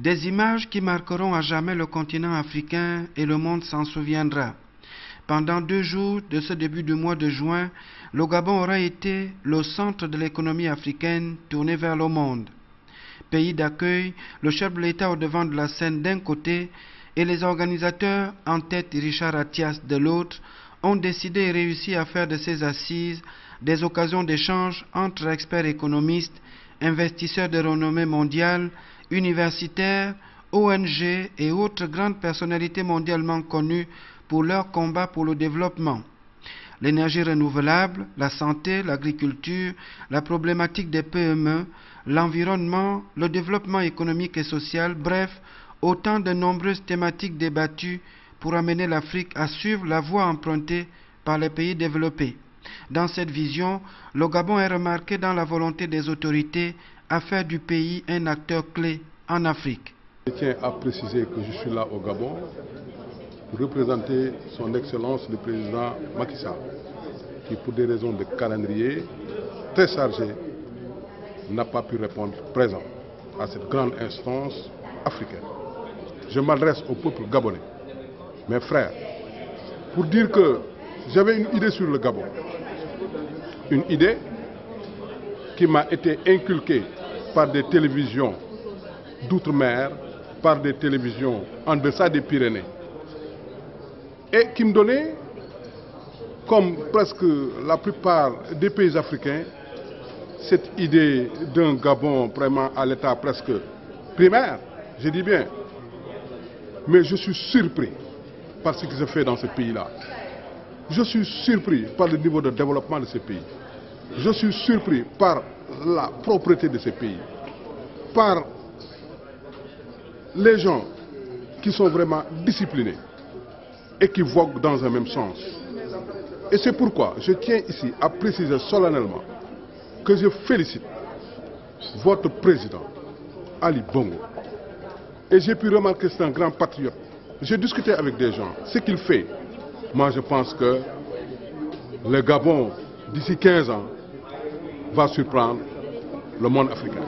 Des images qui marqueront à jamais le continent africain et le monde s'en souviendra. Pendant 2 jours de ce début du mois de juin, le Gabon aura été le centre de l'économie africaine tournée vers le monde. Pays d'accueil, le chef de l'État au devant de la scène d'un côté et les organisateurs, en tête Richard Attias de l'autre, ont décidé et réussi à faire de ces assises des occasions d'échange entre experts économistes, investisseurs de renommée mondiale, universitaires, ONG et autres grandes personnalités mondialement connues pour leur combat pour le développement. L'énergie renouvelable, la santé, l'agriculture, la problématique des PME, l'environnement, le développement économique et social, bref, autant de nombreuses thématiques débattues pour amener l'Afrique à suivre la voie empruntée par les pays développés. Dans cette vision, le Gabon est remarqué dans la volonté des autorités à faire du pays un acteur clé en Afrique. Je tiens à préciser que je suis là au Gabon pour représenter son Excellence le Président Macky Sall, qui pour des raisons de calendrier très chargées n'a pas pu répondre présent à cette grande instance africaine. Je m'adresse au peuple gabonais, mes frères, pour dire que j'avais une idée sur le Gabon. Une idée qui m'a été inculquée par des télévisions d'outre-mer, par des télévisions en deçà des Pyrénées, et qui me donnait, comme presque la plupart des pays africains, cette idée d'un Gabon vraiment à l'état presque primaire, je dis bien. Mais je suis surpris par ce qui se fait dans ce pays-là. Je suis surpris par le niveau de développement de ces pays. Je suis surpris par la propreté de ces pays, par les gens qui sont vraiment disciplinés et qui voguent dans un même sens. Et c'est pourquoi je tiens ici à préciser solennellement que je félicite votre président, Ali Bongo. Et j'ai pu remarquer que c'est un grand patriote. J'ai discuté avec des gens. Ce qu'il fait, moi je pense que le Gabon, d'ici 15 ans, va surprendre le monde africain.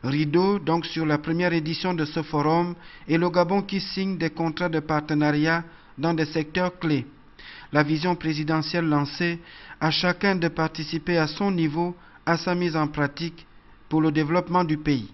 Rideau donc sur la première édition de ce forum et le Gabon qui signe des contrats de partenariat dans des secteurs clés. La vision présidentielle lancée à chacun de participer à son niveau à sa mise en pratique pour le développement du pays.